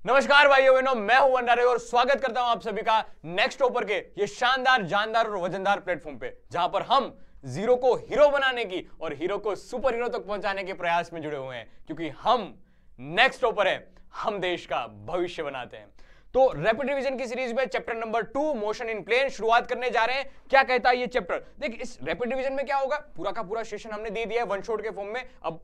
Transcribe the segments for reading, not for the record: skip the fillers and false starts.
नमस्कार भाइयों बहनों, मैं हूं भंडारे और स्वागत करता हूं आप सभी का नेक्स्ट टॉपर के ये शानदार, जानदार और वजनदार प्लेटफॉर्म पे, जहां पर हम जीरो को हीरो बनाने की और हीरो को सुपर हीरो तक पहुंचाने के प्रयास में जुड़े हुए हैं, क्योंकि हम नेक्स्ट टॉपर है, हम देश का भविष्य बनाते हैं। तो रैपिड रिवीजन की सीरीज में chapter number 2 motion in plane शुरुआत करने जा रहे हैं। क्या कहता है ये चैप्टर? देख, इस रैपिड रिवीजन में क्या होगा, पूरा का पूरा सेशन हमने दे दिया है वन शॉट के फॉर्म में। अब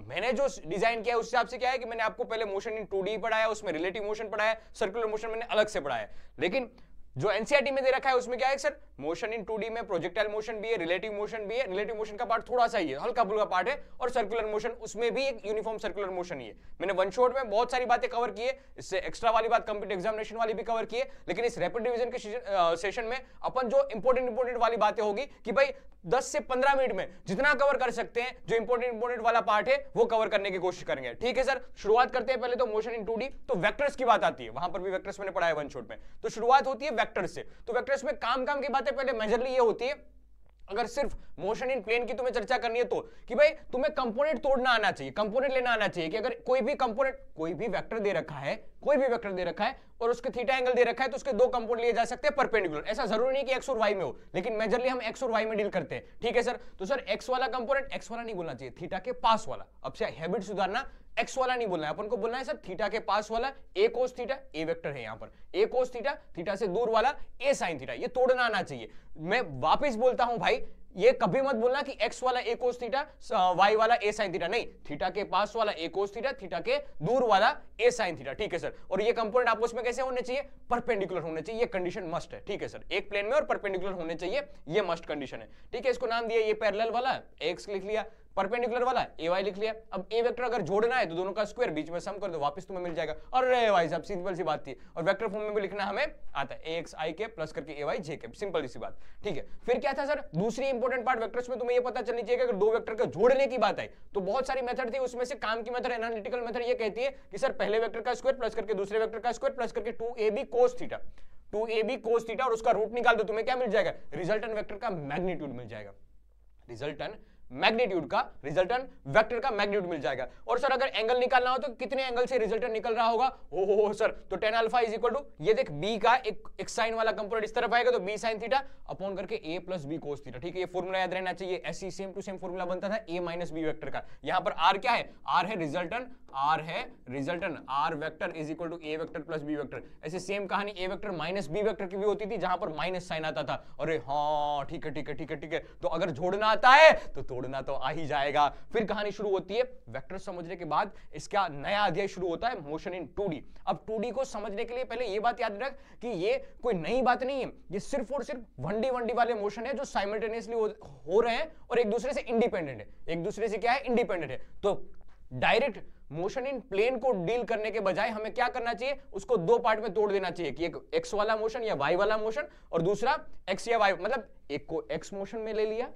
मैंने जो डिजाइन किया है उस हिसाब से क्या है कि मैंने आपको पहले मोशन इन 2D पढ़ाया, उसमें रिलेटिव मोशन पढ़ाया, सर्कुलर मोशन मैंने अलग से पढ़ाया। लेकिन जो एनसीईआरटी में दे रखा है उसमें क्या है सर, मोशन इन 2D में प्रोजेक्टाइल मोशन भी है, रिलेटिव मोशन भी है। रिलेटिव मोशन का पार्ट थोड़ा सा ही है, हल्का फुल्का पार्ट है, और सर्कुलर मोशन उसमें भी एक यूनिफॉर्म सर्कुलर मोशन ही है। मैंने वन शॉट में बहुत सारी बातें कवर की है, इससे एक्स्ट्रा वाली बात कम्प्यूटर एग्जामिनेशन वाली भी कवर की है। लेकिन इस रैपिड रिवीजन के सेशन में अपन जो इंपॉर्टेंट वाली बातें होगी कि भाई 10 से 15 मिनट में जितना कवर कर सकते हैं, जो इंपॉर्टेंट वाला पार्ट है वो कवर करने की कोशिश करेंगे। ठीक है सर, शुरुआत करते हैं पहले तो मोशन इन 2D। तो वेक्टर्स की बात आती है, वहां पर भी वेक्टर्स मैंने पढ़ाया वन शॉट में। तो शुरुआत होती है वेक्टर्स से। तो वेक्टर्स में काम की बातें पहले मेजरली ये होती है, अगर सिर्फ मोशन इन प्लेन की तुम्हें चर्चा करनी है तो, कि भाई तुम्हें कंपोनेंट तोड़ना आना चाहिए, कंपोनेंट लेना आना चाहिए। कि अगर कोई भी कंपोनेंट, कोई भी वेक्टर दे रखा है, कोई भी वेक्टर दे रखा है और उसके थीटा एंगल दे रखा है, तो उसके दो कंपोनेंट लिए जा सकते हैं परपेंडिकुलर। ऐसा जरूरी नहीं कि एक्स और वाई में हो, लेकिन मेजरली हम एक्स और वाई में डील करते हैं। ठीक है सर, तो सर एक्स वाला कंपोनेंट, एक्स वाला नहीं बोलना चाहिए, थीटा के पास वाला। अब से हैबिट सुधारना, एक्स वाला नहीं बोलना है, अपन को बोलना है सर थीटा के पास वाला, ए कोस थीटा, ए वेक्टर है यहां पर, ए कोस थीटा, थीटा से दूर वाला ए साइन थीटा, ये तोड़ना आना चाहिए। मैं वापस बोलता हूं भाई, ये कभी मत बोलना कि x वाला a cos थीटा, y वाला a sin थीटा, नहीं, थीटा के पास वाला a cos थीटा, थीटा के दूर वाला a sin थीटा। ठीक है सर, और ये कंपोनेंट आपस में कैसे होने चाहिए? परपेंडिकुलर होने चाहिए, ये कंडीशन मस्ट है। ठीक है सर, एक प्लेन में और परपेंडिकुलर होने चाहिए, ये मस्ट कंडीशन है। ठीक है, इसको नाम दिया, ये पैरेलल वाला x लिख लिया, परपेंडिकुलर वाला ay लिख लिया। अब a वेक्टर अगर जोड़ना है तो दोनों का स्क्वायर बीच में सम कर दो, वापस तुम्हें मिल जाएगा। अरे भाई साहब, सिंपल सी बात थी। और वेक्टर फॉर्म में भी लिखना हमें आता है, ax i के प्लस करके ay j के, सिंपल सी बात। ठीक है, फिर क्या था सर, दूसरी इंपॉर्टेंट पार्ट वेक्टर्स में तुम्हें ये पता चलनी चाहिए कि अगर दो वेक्टर को जोड़ने की बात आई तो बहुत सारी मेथड थी, उसमें से काम की मेथड, एनालिटिकल मेथड ये कहती है कि सर पहले वेक्टर का स्क्वायर प्लस करके दूसरे वेक्टर का स्क्वायर प्लस करके 2ab cos theta, 2ab cos theta, और उसका रूट निकाल दो, तुम्हें क्या मिल जाएगा? रिजल्टेंट वेक्टर का मैग्नीट्यूड मिल जाएगा, रिजल्टेंट मैग्नीट्यूड का, रिजल्टेंट वेक्टर का मैग्नीट्यूड मिल जाएगा। और सर अगर एंगल निकालना हो तो कितने एंगल से रिजल्टेंट निकल रहा होगा? हो सर, तो tan alpha is equal to, ये देख b का एक साइन वाला कंपोनेंट इस तरफ आएगा तो b sin थीटा अपॉन करके a plus b cos theta. ठीक है, ये फॉर्मूला याद रहना चाहिए, ऐसी सेम टू सेम फॉर्मूला बनता था a माइनस b वेक्टर का। यहां पर r क्या है? r है रिजल्टेंट, r है resultant, r vector is equal to a vector plus b vector. ऐसे सेम कहानी a vector minus b vector की भी होती थी, जहां पर माइनस साइन आता था। अरे हाँ, ठीक है, तो अगर जोड़ना आता है तो तोड़ना तो आ ही जाएगा। फिर कहानी शुरू होती है, वेक्टर समझने के बाद इसका नया अध्याय शुरू होता है, मोशन इन 2D। अब 2D को समझने के लिए पहले ये बात याद रख कि ये कोई नई बात नहीं है, ये सिर्फ और सिर्फ 1D वाले मोशन है जो साइमल्टेनियसली हो रहे हैं और एक दूसरे से इंडिपेंडेंट है। एक दूसरे से क्या है? इंडिपेंडेंट है। तो डायरेक्ट मोशन इन प्लेन को डील करने के बजाय हमें क्या करना चाहिए? उसको दो पार्ट में तोड़ देना चाहिए, कि एक x वाला मोशन या y वाला मोशन और दूसरा x या y, मतलब एक को x मोशन में ले लिया,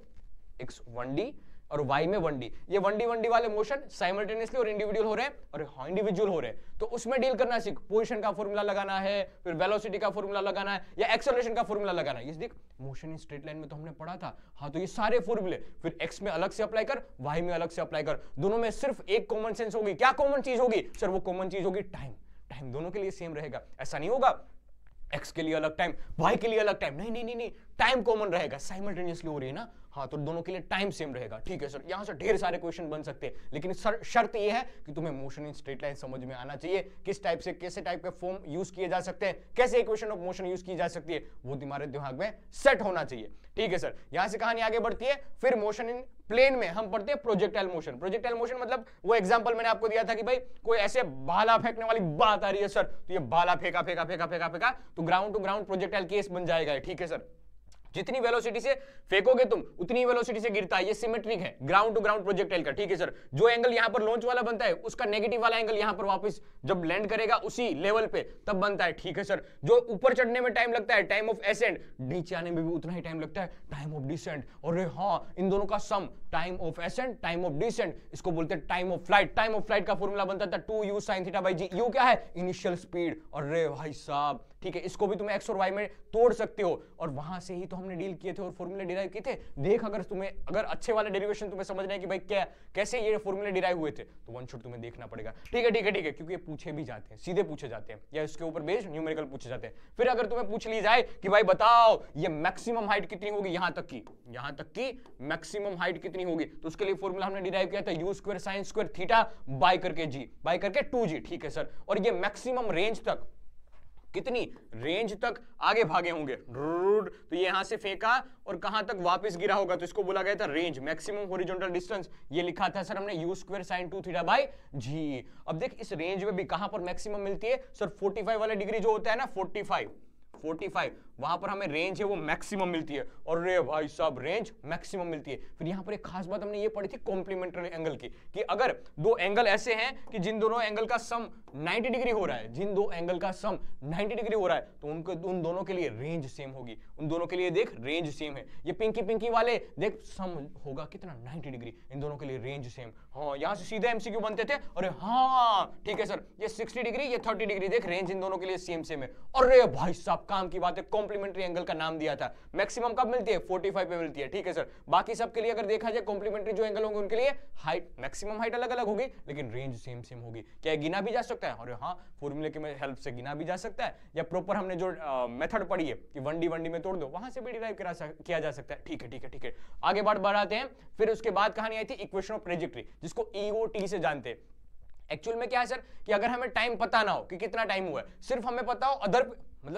x 1D और y में 1D। ये 1D वाले मोशन साइमल्टेनियसली और इंडिविजुअल हो रहे हैं, और हाँ इंडिविजुअल हो रहे हैं, तो उसमें डील करना सीख। पोजीशन का फॉर्मूला लगाना है, फिर वेलोसिटी का फॉर्मूला लगाना है, या एक्सेलरेशन का फॉर्मूला लगाना है। ये देख, मोशन इन स्ट्रेट लाइन में तो हमने पढ़ा था। हाँ, तो ये सारे फॉर्मूले फिर x में अलग से अप्लाई कर, y में अलग से अप्लाई कर, दोनों में सिर्फ एक कॉमन सेंस होगी। क्या कॉमन चीज होगी सर? वो कॉमन चीज होगी टाइम। टाइम दोनों के लिए सेम रहेगा, ऐसा नहीं होगा x के लिए अलग टाइम, y के लिए अलग टाइम, नहीं, टाइम कॉमन रहेगा, साइमल्टेनियसली हो रही है ना। हाँ, तो दोनों के लिए टाइम सेम रहेगा। ठीक है सर, यहां से ढेर सारे क्वेश्चन बन सकते हैं, लेकिन शर्त यह है कि तुम्हें मोशन इन स्ट्रेट लाइन समझ में आना चाहिए। किस टाइप से, कैसे टाइप के फॉर्म यूज किए जा सकते हैं, कैसे इक्वेशन ऑफ मोशन यूज की जा सकती है, वो तुम्हारे दिमाग में सेट होना चाहिए। ठीक है सर, यहां से कहानी आगे बढ़ती है। फिर मोशन इन प्लेन में हम पढ़ते हैं प्रोजेक्टाइल मोशन। प्रोजेक्टाइल मोशन मतलब वो एग्जांपल मैंने आपको दिया था कि भाई कोई ऐसे भाला फेंकने वाली बात आ रही है सर, तो ये भाला फेंका तो ground to ground projectile case बन जाएगा। ठीक है सर, जितनी वेलोसिटी से फेंकोगे तुम उतनी वेलोसिटी से गिरता है, ये सिमेट्रिक है ग्राउंड टू ग्राउंड प्रोजेक्टाइल का। ठीक है सर, जो एंगल यहां पर लॉन्च वाला बनता है उसका नेगेटिव वाला एंगल यहां पर वापस जब लैंड करेगा उसी लेवल पे तब बनता है। ठीक है सर, जो ऊपर चढ़ने में टाइम लगता है, टाइम ऑफ एसेंट, नीचे आने में भी उतना ही टाइम लगता है, टाइम ऑफ डिसेंट। और हाँ, इन दोनों का sum, time of ascent, time of descent, इसको बोलते हैं time of flight. Time of flight का फॉर्मूला बनता था 2u sin theta by g। u क्या है? Initial speed. अरे भाई साहब, ठीक है, इसको भी तुम x और y में तोड़ सकते हो, और वहां से ही तो हमने डील किए थे और फॉर्मूले डिराइव किए थे, देख अगर अच्छे वाले डेरिवेशन तुम्हें समझना है कि भाई क्या कैसे ये फॉर्मूले डिराइव हुए थे, तो वन शॉट तुम्हें देखना पड़ेगा। ठीक है क्योंकि ये पूछे भी जाते हैं, सीधे पूछे जाते हैं या इसके ऊपर बेस्ड न्यूमेरिकल पूछे जाते हैं। फिर अगर तुम्हें पूछ ली जाए कि भाई बताओ ये मैक्सिमम हाइट कितनी होगी, यहां तक की मैक्सिमम हाइट कितनी होगी, तो उसके लिए फॉर्मूला हमने डिराइव किया था u square sin square theta by करके 2g। ठीक है सर, और ये मैक्सिमम रेंज तक कितनी रेंज तक आगे भागे होंगे, तो ये यहां से फेंका और कहां तक वापस गिरा होगा, तो इसको बोला गया था रेंज, मैक्सिमम हॉरिजॉन्टल डिस्टेंस। ये लिखा था सर हमने u square sin 2 theta by g। अब देख इस रेंज में भी कहां पर मैक्सिमम मिलती है सर, 45 वाला डिग्री जो होता है ना, 45 वहां पर हमें रेंज है वो मैक्सिमम मिलती है, और रे भाई साहब रेंज मैक्सिमम मिलती है। फिर यहां पर एक खास बात हमने ये पढ़ी थी कॉम्प्लीमेंट्री एंगल की, कि अगर दो एंगल ऐसे हैं कि जिन दोनों एंगल का सम 90 डिग्री हो रहा है, जिन दो एंगल का सम 90 डिग्री हो रहा है, तो उन दोनों के लिए रेंज सेम होगी, उन दोनों के लिए देख रेंज सेम है। ये पिंकी वाले देख सम होगा कितना 90 डिग्री, इन दोनों के लिए रेंज सेम। हाँ यहां से सीधे एमसीक्यू बनते थे, अरे हाँ ठीक है सर, ये 60 डिग्री ये 30 डिग्री, देख रेंज इन दोनों के लिए सेम है। अरे भाई साहब काम की बात है, कॉम्प्लीमेंट्री एंगल का नाम दिया था। मैक्सिमम कब मिलती है, 45 पे मिलती है। ठीक है सर, बाकी सब के लिए अगर देखा जाए कॉम्प्लीमेंट्री जो एंगल होंगे उनके लिए हाइट मैक्सिमम हाइट अलग अलग होगी, लेकिन रेंज सेम होगी। क्या गिना भी जा सकता है, अरे हाँ फॉर्मूले की हेल्प से गिना भी जा सकता है, या प्रॉपर हमने जो मेथड पढ़ी है कि 1D में तोड़ दो, वहां से भी डिराइव किया जा सकता है। ठीक है आगे बढ़ाते हैं। फिर उसके बाद कहानी आई थी इक्वेशन ऑफ ट्रेजेक्टरी, जिसको EOT से जानते हैं। एक्चुअल में क्या है सर कि अगर हमें टाइम पता ना हो कि कितना टाइम हुआ है, सिर्फ हमें पता हो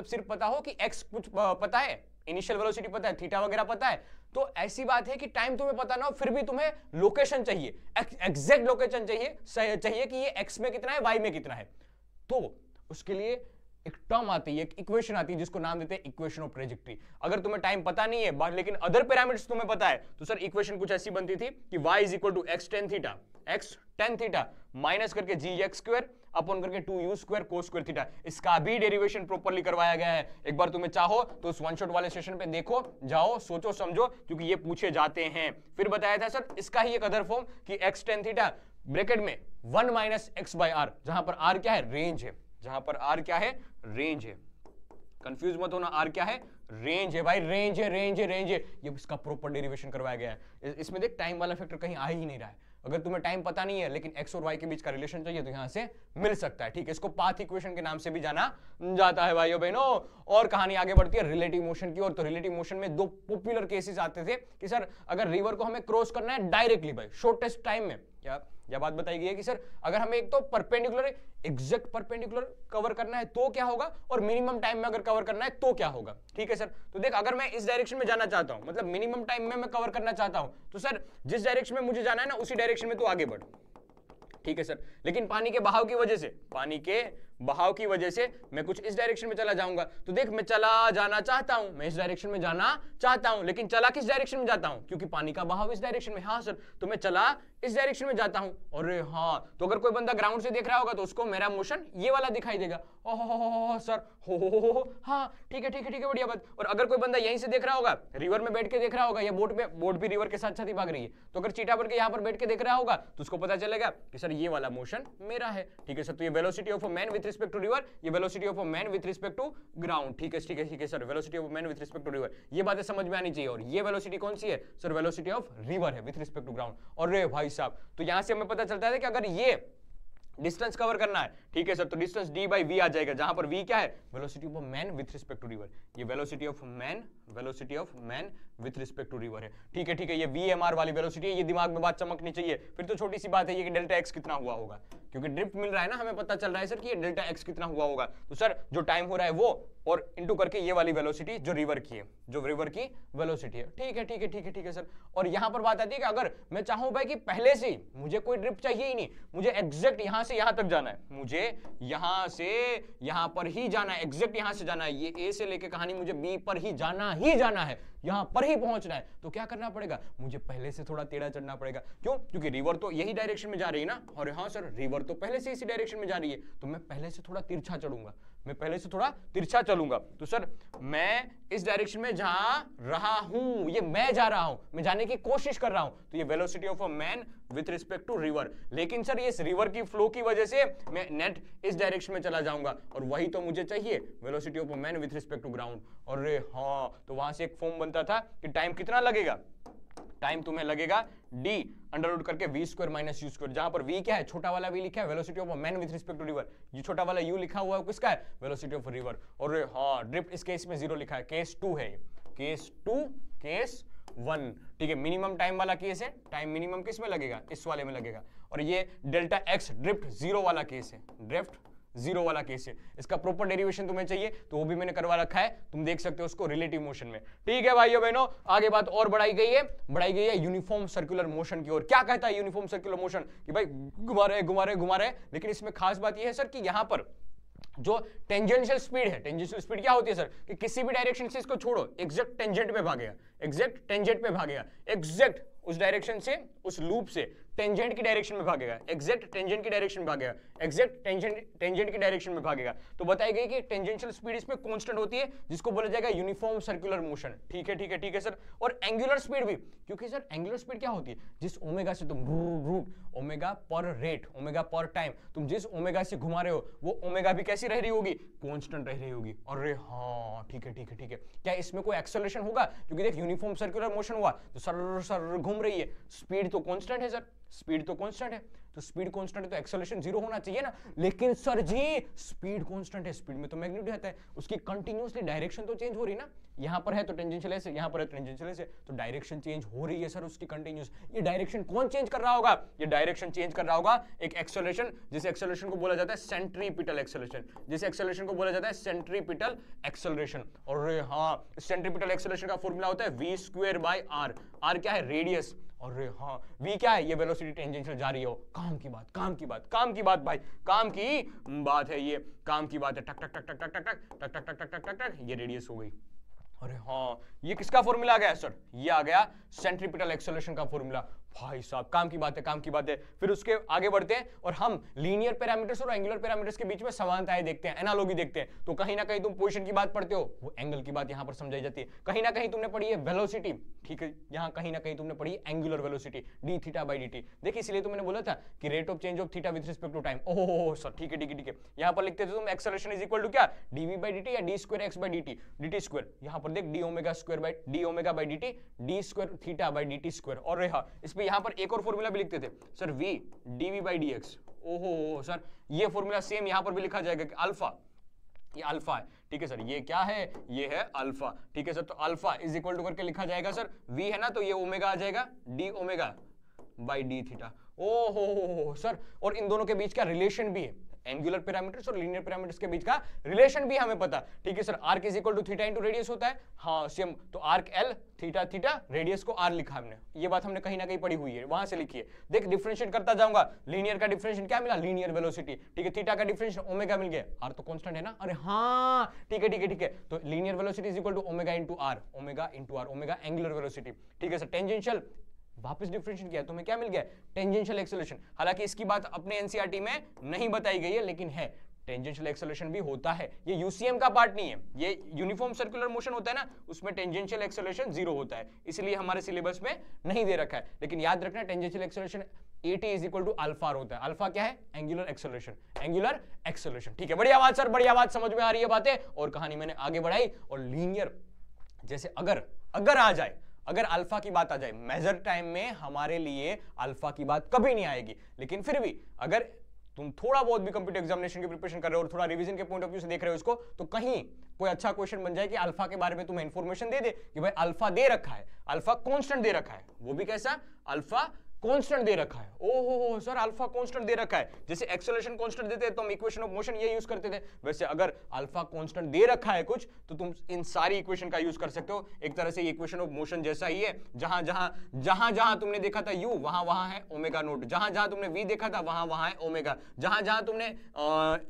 सिर्फ पता हो कि x कुछ पता है, इनिशियल वेलोसिटी पता है, थीटा वगैरह पता है, तो ऐसी बात है कि टाइम तुम्हें पता ना हो फिर भी तुम्हें लोकेशन चाहिए, एग्जैक्ट लोकेशन चाहिए कि ये x में कितना है, y में कितना है। तो उसके लिए एक टर्म आती है, एक इक्वेशन आती है जिसको नाम देते हैं इक्वेशन ऑफ ट्रेजेक्टरी। अगर तुम्हें टाइम पता नहीं है लेकिन अदर पैरामीटर्स तुम्हें पता है, तो सर इक्वेशन कुछ ऐसी बनती थी कि y = x tan theta minus करके gx² अपॉन करके 2u square cos square theta. इसका भी डेरिवेशन प्रॉपर्ली करवाया गया है। एक बार तुम्हें चाहो तो उस वन शॉट वाले सेशन पे देखो, जाओ सोचो समझो, क्योंकि ये पूछे जाते हैं। फिर बताया था सर इसका ही एक अदर फॉर्म कि x tan थीटा ब्रैकेट में 1 - x/r, जहां पर r क्या है, रेंज है, जहां पर r क्या है, रेंज है। कंफ्यूज मत होना, r क्या है, रेंज है भाई, रेंज है। ये इसका प्रॉपर डेरिवेशन करवाया गया है। इसमें देख टाइम वाला फैक्टर कहीं आ ही नहीं रहा है। अगर तुम्हें टाइम पता नहीं है लेकिन x और y के बीच का रिलेशन चाहिए, तो यहां से मिल सकता है। ठीक है, इसको पाथ इक्वेशन के नाम से भी जाना जाता है भाइयों बहनों। और कहानी आगे बढ़ती है रिलेटिव मोशन की ओर। तो रिलेटिव मोशन में दो पॉपुलर केसेस आते थे कि सर अगर रिवर को हमें क्रॉस करना है डायरेक्टली भाई शॉर्टेस्ट टाइम में, यह बात बताई गई है कि सर अगर हमें एक तो परपेंडिकुलर एग्जैक्ट परपेंडिकुलर कवर करना है तो क्या होगा, और मिनिमम टाइम में अगर कवर करना है तो क्या होगा। ठीक है सर, तो देख अगर मैं इस डायरेक्शन में जाना चाहता हूं, मतलब मिनिमम टाइम में मैं कवर करना चाहता हूं, तो सर जिस डायरेक्शन में मुझे जाना है ना उसी डायरेक्शन में तो आगे बढ़। ठीक है सर, लेकिन पानी के बहाव की वजह से मैं कुछ इस डायरेक्शन में चला जाऊंगा, तो देख मैं चला जाना चाहता हूं, मैं इस डायरेक्शन में जाना चाहता हूं, लेकिन चला किस डायरेक्शन में जाता हूं, क्योंकि पानी का बहाव इस डायरेक्शन में। हाँ सर, तो मैं चला इस डायरेक्शन में जाता हूं। अरे हाँ, तो अगर कोई बंदा ग्राउंड से देख रहा होगा तो उसको मेरा मोशन ये वाला दिखाई देगा। ओहो सर, हो हाँ ठीक है बढ़िया बात। और अगर कोई बंदा यहीं से देख रहा होगा, रिवर में बैठ के देख रहा होगा, या बोट भी रिवर के साथ साथ ही भाग रही है, तो अगर चीटा बन के यहाँ पर बैठ के देख रहा होगा तो उसको पता चलेगा कि सर ये वाला मोशन मेरा है। ठीक है सर, तो ये velocity of a man with respect to river, ये velocity of a man with respect to ground. ठीक है sir, velocity of a man with respect to river, ये बातें समझ में आनी चाहिए। और ये वेलोसिटी कौन सी है सर, वेलोसिटी ऑफ रिवर है विद रिस्पेक्ट टू ग्राउंड। और रे भाई साहब, तो यहां से हमें पता चलता है कि अगर ये डिस्टेंस कवर करना है, ठीक है सर, तो डिस्टेंस d/v आ जाएगा, जहां पर v क्या है, velocity of man with respect to river. ये velocity of man with respect to river है। ठीक है, ये VMR वाली वेलोसिटी है, ये दिमाग में बात चमकनी चाहिए। फिर तो छोटी सी बात है ये कि डेल्टा x कितना हुआ होगा, क्योंकि ड्रिफ्ट मिल रहा है ना, हमें पता चल रहा है सर कि ये डेल्टा x कितना हुआ होगा। तो सर जो टाइम हो रहा है वो, और इनटू करके ये वाली वेलोसिटी जो रिवर की वेलोसिटी है। ठीक है सर। और यहां पर बात आती है कि अगर मैं चाहूं भाई कि पहले से मुझे कोई ड्रिफ्ट चाहिए ही नहीं, मुझे एग्जैक्ट यहां से यहां तक जाना है, मुझे यहां से यहां पर ही जाना है, एग्जैक्ट यहां से जाना है, ये ए से लेके कहानी मुझे बी पर ही जाना है, यहां पर ही पहुंचना है, तो क्या करना पड़ेगा, मुझे पहले से थोड़ा टेढ़ा चढ़ना पड़ेगा। क्यों, क्योंकि रिवर तो यही डायरेक्शन में जा रही है ना। और हाँ सर, रिवर तो पहले से इसी डायरेक्शन में जा रही है, तो मैं पहले से थोड़ा तिरछा चढ़ूंगा, मैं पहले से थोड़ा तिरछा चलूंगा। तो सर मैं इस डायरेक्शन में जा रहा हूं, ये मैं जा रहा हूं, मैं जाने की कोशिश कर रहा हूं, तो ये velocity of a man with respect to river. लेकिन सर इस रिवर की फ्लो की वजह से मैं नेट इस डायरेक्शन में चला जाऊंगा, और वही तो मुझे चाहिए, velocity of a man with respect to ground. और हाँ, तो वहां से एक फॉर्म बनता था कि टाइम कितना लगेगा, टाइम तुम्हें लगेगा d अंडर रूट करके v square minus you square, जहां पर v क्या है, छोटा वाला v लिखा है velocity of a man with respect to river, ये छोटा वाला u लिखा हुआ है किसका है, वेलोसिटी ऑफ रिवर। और हाँ ड्रिफ्ट इस केस में 0 लिखा है, केस 2 है, केस 2 केस 1, ठीक है। मिनिमम टाइम वाला केस है, टाइम मिनिमम किस में लगेगा, इस वाले में लगेगा। और ये डेल्टा x ड्रिफ्ट 0 वाला केस है, ड्रिफ्ट 0 वाला केस है। इसका प्रॉपर डेरिवेशन तुम्हें चाहिए तो वो भी मैंने करवा रखा है, तुम देख सकते हो उसको रिलेटिव मोशन में, ठीक है भाइयों बहनों। आगे बात और बढ़ाई गई है यूनिफॉर्म सर्कुलर मोशन की ओर। क्या कहता है यूनिफॉर्म सर्कुलर मोशन, कि भाई घुमा रहे, लेकिन इसमें खास बात यह है सर कि यहां पर जो टेंजेंशियल स्पीड है, टेंजेंशियल स्पीड क्या होती है सर, कि किसी भी डायरेक्शन से इसको छोड़ो, एग्जैक्ट टेंजेंट पे भागेगा, एग्जैक्ट टेंजेंट पे भागेगा, एग्जैक्ट उस डायरेक्शन से, उस लूप से टेंजेंट की डायरेक्शन में भागेगा, एग्जैक्ट टेंजेंट की डायरेक्शन में भागेगा, एग्जैक्ट टेंजेंट की डायरेक्शन में भागेगा। तो बताई गई कि टेंजेंशियल स्पीड इसमें कांस्टेंट होती है, जिसको बोला जाएगा यूनिफॉर्म सर्कुलर मोशन, ठीक है सर। और एंगुलर स्पीड भी, क्योंकि सर एंगुलर स्पीड क्या होती है, जिस ओमेगा से तुम रूट ओमेगा पर रेट, ओमेगा पर टाइम, तुम जिस ओमेगा से घुमा रहे हो वो ओमेगा भी कैसी रह रही होगी, कांस्टेंट रह रही होगी। अरे हाँ ठीक है, क्या इसमें कोई एक्सेलरेशन होगा, क्योंकि देख यूनिफॉर्म सर्कुलर मोशन हुआ तो सर घूम रही है, स्पीड तो कांस्टेंट है सर, स्पीड तो कांस्टेंट है, तो स्पीड कांस्टेंट है तो एक्सेलरेशन 0 होना चाहिए ना। लेकिन सर जी स्पीड कांस्टेंट है, स्पीड में तो मैग्नीट्यूड रहता है, उसकी कंटिन्यूअसली डायरेक्शन तो चेंज हो रही ना, यहां पर है तो टेंजेंशियल ऐसे, यहां पर है तो टेंजेंशियल ऐसे, तो डायरेक्शन चेंज हो रही है सर उसकी कंटिन्यूअस। ये डायरेक्शन कौन चेंज कर रहा होगा, ये डायरेक्शन चेंज कर रहा होगा एक एक्सेलरेशन, जिस एक्सेलरेशन को बोला जाता है सेंट्रीपिटल एक्सेलरेशन, जिस एक्सेलरेशन को बोला जाता है सेंट्रीपिटल एक्सेलरेशन। और हाँ सेंट्रीपिटल एक्सेलरेशन का फॉर्मूला होता है v square by r, r क्या है, रेडियस, और हाँ v क्या है, ये वेलोसिटी टेंजेंशियल जा रही हो। काम की बात भाई, काम की बात है, ये काम की बात है, टक टक टक टक टक टक टक टक टक टक टक टक, ये रेडियस हो गई। अरे हाँ ये किसका फॉर्मूला आ गया सर, ये आ गया सेंट्रीपिटल एक्सेलरेशन का फॉर्मूला। भाई साहब काम की बात है। फिर उसके आगे बढ़ते हैं और हम लीनियर पैरामीटर्स और एंगुलर पैरामीटर्स के बीच में समानताएं देखते हैं, एनालॉजी देखते हैं। तो कहीं ना कहीं तुम पोजीशन की बात पढ़ते हो, वो एंगल की बात यहां पर समझाई जाती है। कहीं ना कहीं तुमने पढ़ी है वेलोसिटी, ठीक है, यहां कहीं ना कहीं तुमने पढ़ी है angular velocity d theta by dt। देखिए इसलिए तो मैंने बोला था कि rate of change of theta with respect to time. Oh sir ठीक है, यहां पर लिखते थे तुम एक्सेलरेशन इज इक्वल टू क्या, dv बाई dt या d square x by dt square, यहां पर देख d omega square by d omega by dt d square theta by dt square. और हाँ इस पे यहां पर एक और फॉर्मूला भी लिखते थे sir v dv by dx। ओहो सर ये फॉर्मूला सेम यहां पर भी लिखा जाएगा कि अल्फा, ये अल्फा है, ठीक है सर, ये क्या है, ये है अल्फा, ठीक है सर। तो अल्फा इज इक्वल टू करके लिखा जाएगा सर, v है ना तो ये ओमेगा आ जाएगा d omega by d theta. ओहो सर, और इन दोनों के बीच का रिलेशन भी है, एंगुलर पैरामीटर्स और लीनियर पैरामीटर्स के बीच का रिलेशन भी हमें पता, ठीक है sir. Arc is equal to theta into radius होता है, हाँ सेम, तो arc L theta theta, radius को आर लिखा हमने, ये बात हमने कहीं ना कहीं पढ़ी हुई है, वहां से लिखी है। देख डिफरेंशिएट करता जाऊंगा, लीनियर का डिफरेंशिएट क्या मिला, लीनियर वेलोसिटी, ठीक है, थीटा का डिफरेंशिएट ओमेगा मिल गया, आर तो कांस्टेंट है ना, अरे हाँ ठीक है, तो linear velocity is equal to omega into R, omega angular velocity, ठीक है सर। टेंजेंशियल वापस डिफरेंशिएट किया तो हमें क्या मिल गया, टेंजेंशियल एक्सेलरेशन। हालांकि इसकी बात अपने एनसीईआरटी में नहीं बताई गई है, लेकिन है, टेंजेंशियल एक्सेलरेशन भी होता है, ये यूसीएम का पार्ट नहीं है, ये यूनिफॉर्म सर्कुलर मोशन होता है ना, उसमें टेंजेंशियल एक्सेलरेशन 0 होता है, इसलिए हमारे सिलेबस में नहीं दे रखा है। लेकिन याद रखना tangential acceleration AT is equal to alpha होता है। अल्फा क्या है, एंगुलर एक्सेलरेशन, ठीक है। बढ़िया बात सर, बढ़िया बात, समझ में आ रही है बातें। और कहानी मैंने आगे बढ़ाई, और लीनियर जैसे अगर आ जाए, अगर अल्फा की बात आ जाए, मेजर टाइम में हमारे लिए अल्फा की बात कभी नहीं आएगी, लेकिन फिर भी अगर तुम थोड़ा बहुत भी कंप्यूटर एग्जामिनेशन की प्रिपरेशन कर रहे हो और थोड़ा रिवीजन के पॉइंट ऑफ व्यू से देख रहे हो इसको, तो कहीं कोई अच्छा क्वेश्चन बन जाए कि अल्फा के बारे में तुम्हें इंफॉर्मेशन दे दे कि भाई अल्फा दे रखा है, अल्फा कांस्टेंट दे रखा है, वो भी कैसा, अल्फा कांस्टेंट दे रखा है। ओहो सर अल्फा कांस्टेंट दे रखा है, जैसे एक्सेलरेशन कांस्टेंट देते हैं तो हम इक्वेशन ऑफ मोशन ये यूज करते थे, वैसे अगर अल्फा कांस्टेंट दे रखा है कुछ तो तुम इन सारी इक्वेशन का यूज कर सकते हो। एक तरह से इक्वेशन ऑफ मोशन जैसा ही है, जहां तुमने देखा था u वहां है ओमेगा नोट, जहां तुमने v देखा था वहां है ओमेगा, जहां तुमने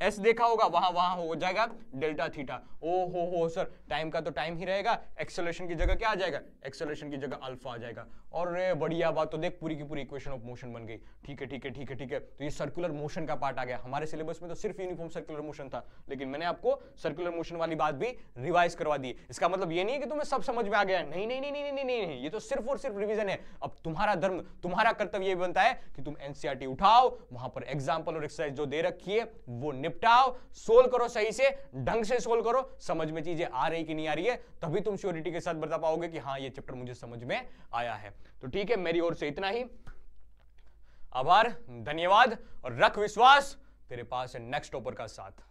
s देखा होगा वहां हो जाएगा डेल्टा थीटा। ओहो सर टाइम का तो टाइम ही रहेगा, एक्सेलरेशन की जगह क्या आ जाएगा, एक्सेलरेशन की जगह अल्फा आ जाएगा। और बढ़िया बात, तो देख पूरी की पूरी पूरी इक्वेशन ऑफ मोशन बन गई। ठीक है ठीक है ठीक है ठीक है, तो ये सर्कुलर मोशन का पार्ट आ गया। हमारे सिलेबस में तो सिर्फ यूनिफॉर्म सर्कुलर मोशन था, लेकिन मैंने आपको सर्कुलर मोशन वाली बात भी रिवाइज करवा दी। इसका मतलब ये नहीं है कि तुम्हें सब समझ में आ गया, नहीं नहीं नहीं नहीं नहीं नहीं, ये तो सिर्फ और सिर्फ रिवीजन है। अब तुम्हारा धर्म, तुम्हारा कर्तव्य ये बनता है कि तुम एनसीईआरटी उठाओ, वहां पर एग्जाम्पल और एक्सरसाइज जो दे रखी है वो निपटाओ, सोल्व करो, सही से ढंग से सोल्व करो, समझ में चीजें आ रही कि नहीं आ रही है, तभी तुम श्योरिटी के साथ बता पाओगे कि हाँ ये चैप्टर मुझे समझ में आया है। तो ठीक है, मेरी ओर से इतना ही। आभार, धन्यवाद, और रख विश्वास, तेरे पास है नेक्स्ट टॉपर का साथ।